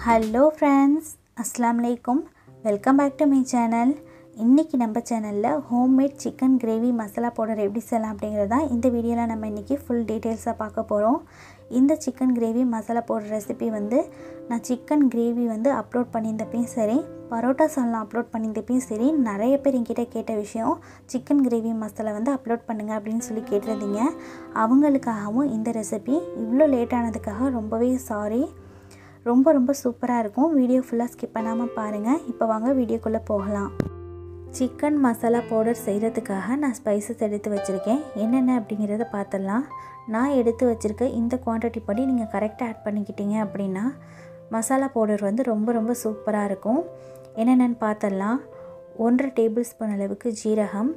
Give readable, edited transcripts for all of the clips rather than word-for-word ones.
Hello friends, Assalamu alaikum. Welcome back to my channel. இன்னைக்கு நம்ம சேனல்ல homemade chicken gravy masala powder எப்படி செய்யலாம் அப்படிங்கறத இந்த வீடியோல நம்ம இன்னைக்கு full details-ஆ பார்க்க போறோம். இந்த chicken gravy masala powder recipe நான் சிக்கன் கிரேவி அப்லோட் பண்ணியிருந்தப்பையும் சரி, பரோட்டா சால்னா அப்லோட் பண்ணியிருந்தப்பையும் சரி, நிறைய பேர் என்கிட்ட கேட்ட விஷயம் சிக்கன் கிரேவி மசாலா அப்லோட் பண்ணுங்க அப்படின்னு சொல்லி கேட்டிருந்தீங்க. அவங்களுக்காகவும் இந்த ரெசிபி இவ்ளோ லேட் ஆனதுக்காக ரொம்பவே சாரி. ரொம்ப சூப்பரா இருக்கும். வீடியோ ஃபுல்லா ஸ்கிப் பண்ணாம பாருங்க. இப்போ வாங்க வீடியோக்குள்ள போகலாம். சிக்கன் மசாலா பவுடர் செய்கிறதுக்காக நான் ஸ்பைசஸ் எடுத்து வச்சுருக்கேன். என்னென்ன அப்படிங்கிறத பார்த்துடலாம். நான் எடுத்து வச்சுருக்க இந்த குவான்டிட்டி படி நீங்கள் கரெக்டாக ஆட் பண்ணிக்கிட்டீங்க அப்படின்னா மசாலா பவுடர் ரொம்ப சூப்பராக இருக்கும். என்னென்னு பார்த்துடலாம். 1 டேபிள் ஸ்பூன் அளவுக்கு ஜீரகம்,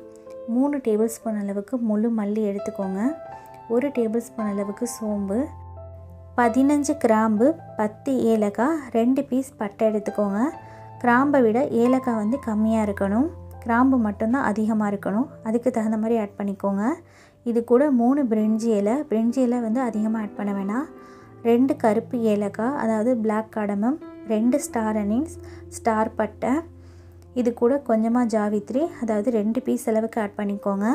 3 டேபிள் ஸ்பூன் அளவுக்கு முழு மல்லி எடுத்துக்கோங்க, 1 டேபிள் ஸ்பூன் அளவுக்கு சோம்பு, 15 கிராம்பு, 10 ஏலக்காய், 2 பீஸ் பட்டை எடுத்துக்கோங்க. கிராம்பை விட ஏலக்காய் கம்மியாக இருக்கணும், கிராம்பு மட்டும்தான் அதிகமாக இருக்கணும். அதுக்கு தகுந்த மாதிரி ஆட் பண்ணிக்கோங்க. இது கூட 3 பிரிஞ்சி இலை அதிகமாக ஆட் பண்ண வேணாம், 2 கருப்பு ஏலக்காய் அதாவது black cardamom, 2 star anise star பட்டை, இது கூட கொஞ்சமாக ஜாவித்ரி அதாவது 2 பீஸ் அளவுக்கு ஆட் பண்ணிக்கோங்க.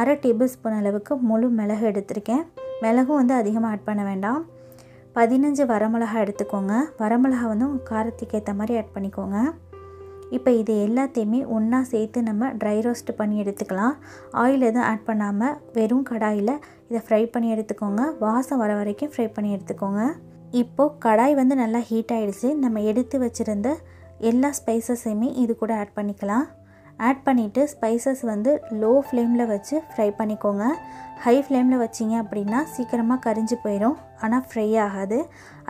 1/2 டேபிள் ஸ்பூன் அளவுக்கு முழு மிளகு எடுத்திருக்கேன். மிளகும் அதிகமாக ஆட் பண்ண வேண்டாம். 15 வரமிளகா எடுத்துக்கோங்க. வரமிளகா உங்கள் காரத்துக்கு ஏற்ற மாதிரி ஆட் பண்ணிக்கோங்க. இப்போ இது எல்லாத்தையுமே ஒன்றா சேர்த்து நம்ம ட்ரை ரோஸ்ட் பண்ணி எடுத்துக்கலாம். ஆயில் எதுவும் ஆட் பண்ணாமல் வெறும் கடாயில் இதை ஃப்ரை பண்ணி எடுத்துக்கோங்க. வாசம் வர வரைக்கும் ஃப்ரை பண்ணி எடுத்துக்கோங்க. இப்போது கடாய் நல்லா ஹீட் ஆகிடுச்சு. நம்ம எடுத்து வச்சுருந்த எல்லா ஸ்பைசஸையுமே இது கூட ஆட் பண்ணிக்கலாம். ஆட் பண்ணிவிட்டு ஸ்பைசஸ் லோ ஃப்ளேமில் வச்சு ஃப்ரை பண்ணிக்கோங்க. ஹை ஃப்ளேமில் வச்சிங்க அப்படின்னா சீக்கிரமாக கரிஞ்சு போயிடும், ஆனால் ஃப்ரை ஆகாது.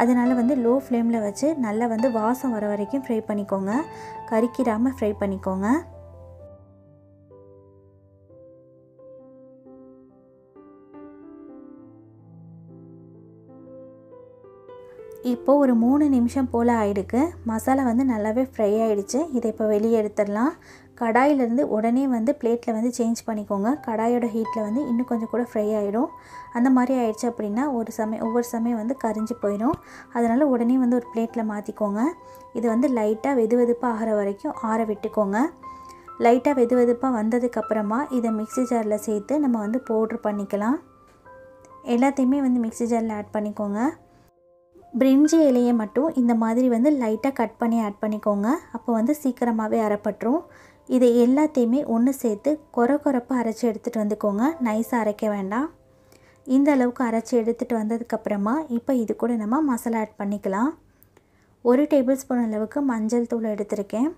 அதனால் லோ ஃப்ளேமில் வச்சு நல்லா வாசம் வர வரைக்கும் ஃப்ரை பண்ணிக்கோங்க. கரிக்கிடாமல் ஃப்ரை பண்ணிக்கோங்க. இப்போது ஒரு 3 நிமிஷம் போல் ஆகிடுக்கு. மசாலா நல்லாவே ஃப்ரை ஆகிடுச்சு. இதை இப்போ வெளியே எடுத்துடலாம். கடாயிலேருந்து உடனே பிளேட்டில் சேஞ்ச் பண்ணிக்கோங்க. கடாயோட ஹீட்டில் இன்னும் கொஞ்சம் கூட ஃப்ரை ஆகிடும். அந்த மாதிரி ஆயிடுச்சு அப்படின்னா ஒவ்வொரு சமயம் கரிஞ்சு போயிடும். அதனால் உடனே ஒரு பிளேட்டில் மாற்றிக்கோங்க. இது லைட்டாக வெதுவெதுப்பாக ஆகிற வரைக்கும் ஆற விட்டுக்கோங்க. லைட்டாக வெதுவெதுப்பாக வந்ததுக்கப்புறமா இதை மிக்ஸி ஜாரில் சேர்த்து நம்ம பவுட்ரு பண்ணிக்கலாம். எல்லாத்தையுமே மிக்ஸி ஜாரில் ஆட் பண்ணிக்கோங்க. பிரிஞ்சி இலையை மட்டும் இந்த மாதிரி லைட்டாக கட் பண்ணி ஆட் பண்ணிக்கோங்க. அப்போ சீக்கிரமாகவே அரைப்பட்டுரும். இதை எல்லாத்தையுமே ஒன்று சேர்த்து கொரப்பாக அரைச்சி எடுத்துகிட்டு வந்துக்கோங்க. நைஸாக அரைக்க வேண்டாம். இந்த அளவுக்கு அரைச்சி எடுத்துகிட்டு வந்ததுக்கப்புறமா இப்போ இது கூட நம்ம மசாலா ஆட் பண்ணிக்கலாம். 1 டேபிள் ஸ்பூன் அளவுக்கு மஞ்சள் தூள் எடுத்திருக்கேன்,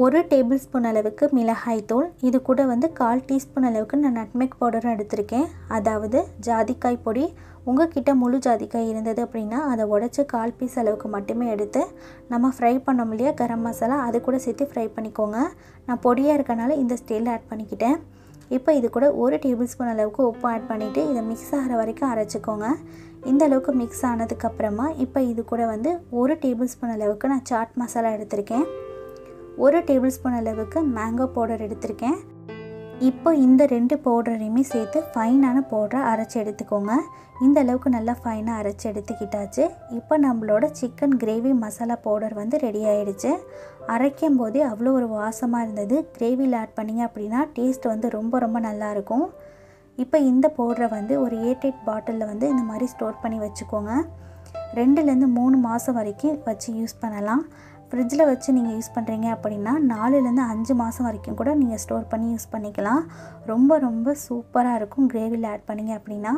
1 டேபிள் ஸ்பூன் அளவுக்கு மிளகாய் தூள், இது கூட 1/4 டீஸ்பூன் அளவுக்கு நான் நட்மெக் பவுடரும் எடுத்திருக்கேன், அதாவது ஜாதிக்காய் பொடி. உங்கள்கிட்ட முழு ஜாதிக்காய் இருந்தது அப்படின்னா அதை உடச்சி 1/4 பீஸ் அளவுக்கு மட்டுமே எடுத்து நம்ம ஃப்ரை பண்ணோம் இல்லையா கரம் மசாலா, அது கூட சேர்த்து ஃப்ரை பண்ணிக்கோங்க. நான் பொடியாக இருக்கனால இந்த ஸ்டைலில் ஆட் பண்ணிக்கிட்டேன். இப்போ இது கூட 1 டேபிள் ஸ்பூன் அளவுக்கு உப்பு ஆட் பண்ணிவிட்டு இதை மிக்ஸ் ஆகிற வரைக்கும் அரைச்சிக்கோங்க. இந்த அளவுக்கு மிக்ஸ் ஆனதுக்கப்புறமா இப்போ இது கூட 1 டேபிள் ஸ்பூன் அளவுக்கு நான் சாட் மசாலா எடுத்திருக்கேன், 1 டேபிள் ஸ்பூன் அளவுக்கு மேங்கோ பவுடர் எடுத்திருக்கேன். இப்போ இந்த 2 பவுடரையுமே சேர்த்து ஃபைனான பவுடரை அரைச்சி எடுத்துக்கோங்க. இந்த அளவுக்கு நல்லா ஃபைனாக அரைச்சி எடுத்துக்கிட்டாச்சு. இப்போ நம்மளோட chicken gravy masala powder ready ஆகிடுச்சு. அரைக்கும் போதே அவ்வளோ ஒரு வாசமாக இருந்தது. கிரேவியில் ஆட் பண்ணிங்க அப்படின்னா டேஸ்ட் ரொம்ப நல்லாயிருக்கும். இப்போ இந்த பவுடரை ஒரு ஏர்டைட் பாட்டிலில் இந்த மாதிரி ஸ்டோர் பண்ணி வச்சுக்கோங்க. 2லேருந்து 3 மாதம் வரைக்கும் வச்சு யூஸ் பண்ணலாம். ஃப்ரிட்ஜில் வச்சு நீங்கள் யூஸ் பண்ணுறீங்க அப்படின்னா 4லேருந்து 5 மாதம் வரைக்கும் கூட நீங்கள் ஸ்டோர் பண்ணி யூஸ் பண்ணிக்கலாம். ரொம்ப சூப்பராக இருக்கும். கிரேவியில் ஆட் பண்ணிங்க அப்படின்னா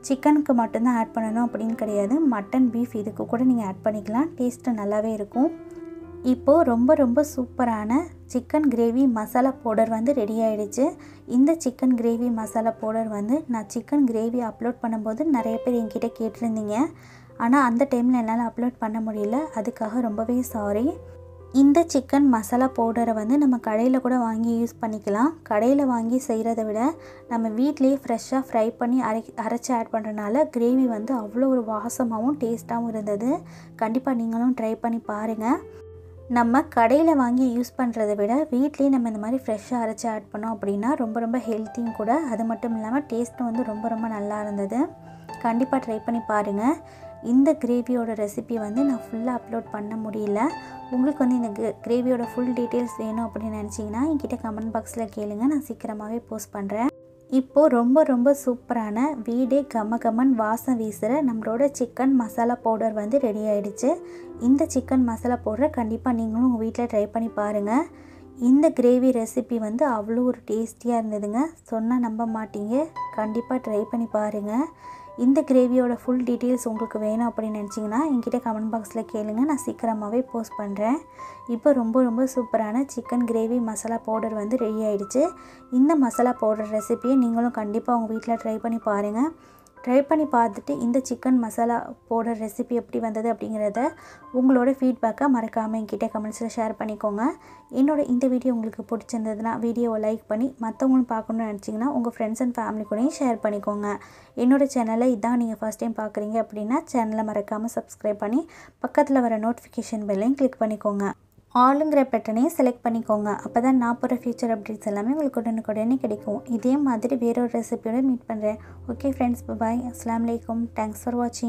சிக்கனுக்கு மட்டும்தான் ஆட் பண்ணணும் அப்படின்னு கிடையாது, மட்டன், பீஃப் இதுக்கு கூட நீங்கள் ஆட் பண்ணிக்கலாம். டேஸ்ட்டு நல்லாவே இருக்கும். இப்போது ரொம்ப சூப்பரான chicken gravy masala powder ready ஆகிடுச்சு. இந்த சிக்கன் கிரேவி மசாலா பவுடர் நான் சிக்கன் கிரேவி அப்லோட் பண்ணும்போது நிறைய பேர் என்கிட்ட கேட்டிருந்தீங்க. ஆனால் அந்த டைமில் என்னால் அப்லோட் பண்ண முடியல, அதுக்காக ரொம்பவே சாரி. இந்த சிக்கன் மசாலா பவுடரை நம்ம கடையில் கூட வாங்கி யூஸ் பண்ணிக்கலாம். கடையில் வாங்கி செய்கிறத விட நம்ம வீட்டிலேயே ஃப்ரெஷ்ஷாக ஃப்ரை பண்ணி அரைச்சி ஆட் பண்ணுறதுனால கிரேவி அவ்வளோ ஒரு வாசமாகவும் டேஸ்ட்டாகவும் இருந்தது. கண்டிப்பாக நீங்களும் ட்ரை பண்ணி பாருங்கள். நம்ம கடையில் வாங்கி யூஸ் பண்ணுறதை விட வீட்லேயே நம்ம இந்த மாதிரி ஃப்ரெஷ்ஷாக அரைச்சி ஆட் பண்ணோம் அப்படின்னா ரொம்ப ஹெல்த்தியும் கூட. அது மட்டும் இல்லாமல் டேஸ்ட்டும் ரொம்ப நல்லா இருந்தது. கண்டிப்பாக ட்ரை பண்ணி பாருங்கள். இந்த கிரேவியோட ரெசிபி வந்து நான் ஃபுல்லாக அப்லோட் பண்ண முடியல. உங்களுக்கு வந்து இந்த கிரேவியோட ஃபுல் டீட்டெயில்ஸ் வேணும் அப்படின்னு நினச்சிங்கன்னா என்கிட்ட கமெண்ட் பாக்ஸில் கேளுங்க, நான் சீக்கிரமாகவே போஸ்ட் பண்ணுறேன். இப்போது ரொம்ப சூப்பரான வீடே கமகமன் வாசம் வீசுகிற நம்மளோட சிக்கன் மசாலா பவுடர் வந்து ரெடி ஆகிடுச்சு. இந்த சிக்கன் மசாலா பவுடரை கண்டிப்பாக நீங்களும் உங்கள் வீட்டில் ட்ரை பண்ணி பாருங்கள். இந்த கிரேவி ரெசிபி வந்து அவ்வளோ ஒரு டேஸ்டியாக இருந்ததுங்க. சொன்னால் நம்ப மாட்டீங்க, கண்டிப்பாக ட்ரை பண்ணி பாருங்கள். இந்த கிரேவியோட ஃபுல் டீட்டெயில்ஸ் உங்களுக்கு வேணும் அப்படின்னு நினச்சிங்கன்னா என்கிட்ட கமெண்ட் பாக்ஸில் கேளுங்க, நான் சீக்கிரமாகவே போஸ்ட் பண்ணுறேன். இப்போ ரொம்ப சூப்பரான சிக்கன் கிரேவி மசாலா பவுடர் வந்து ரெடி ஆகிடுச்சு. இந்த மசாலா பவுடர் ரெசிபியை நீங்களும் கண்டிப்பாக உங்கள் வீட்டில் ட்ரை பண்ணி பாருங்கள். ட்ரை பண்ணி பார்த்துட்டு இந்த சிக்கன் மசாலா பவுடர் ரெசிபி எப்படி வந்தது அப்படிங்கிறத உங்களோட ஃபீட்பேக்கை மறக்காமல் என்கிட்ட கமெண்ட்ஸில் ஷேர் பண்ணிக்கோங்க. இந்த வீடியோ உங்களுக்கு பிடிச்சிருந்ததுன்னா வீடியோவை லைக் பண்ணி மற்றவங்களும் பார்க்கணுன்னு நினச்சிங்கன்னா உங்கள் ஃப்ரெண்ட்ஸ் அண்ட் ஃபேமிலி கூடயும் ஷேர் பண்ணிக்கோங்க. என்னோடய சேனலை இதான் நீங்கள் ஃபஸ்ட் டைம் பார்க்குறீங்க அப்படின்னா சேனலை மறக்காமல் சப்ஸ்கிரைப் பண்ணி பக்கத்தில் வர நோட்டிஃபிகேஷன் பெல்லையும் கிளிக் பண்ணிக்கோங்க. ஆளுங்கிற பட்டனையும் செலக்ட் பண்ணிக்கோங்க. அப்போ தான் நான் போகிற ஃபியூச்சர் அப்டேட்ஸ் எல்லாமே உங்களுக்கு உடனுக்குடனே கிடைக்கும். இதே மாதிரி வேறொரு ரெசிபியோட மீட் பண்ணுறேன். ஓகே ஃப்ரெண்ட்ஸ், பாய். அஸ்ஸலாமு அலைக்கும். தேங்க்ஸ் ஃபார் வாட்சிங்.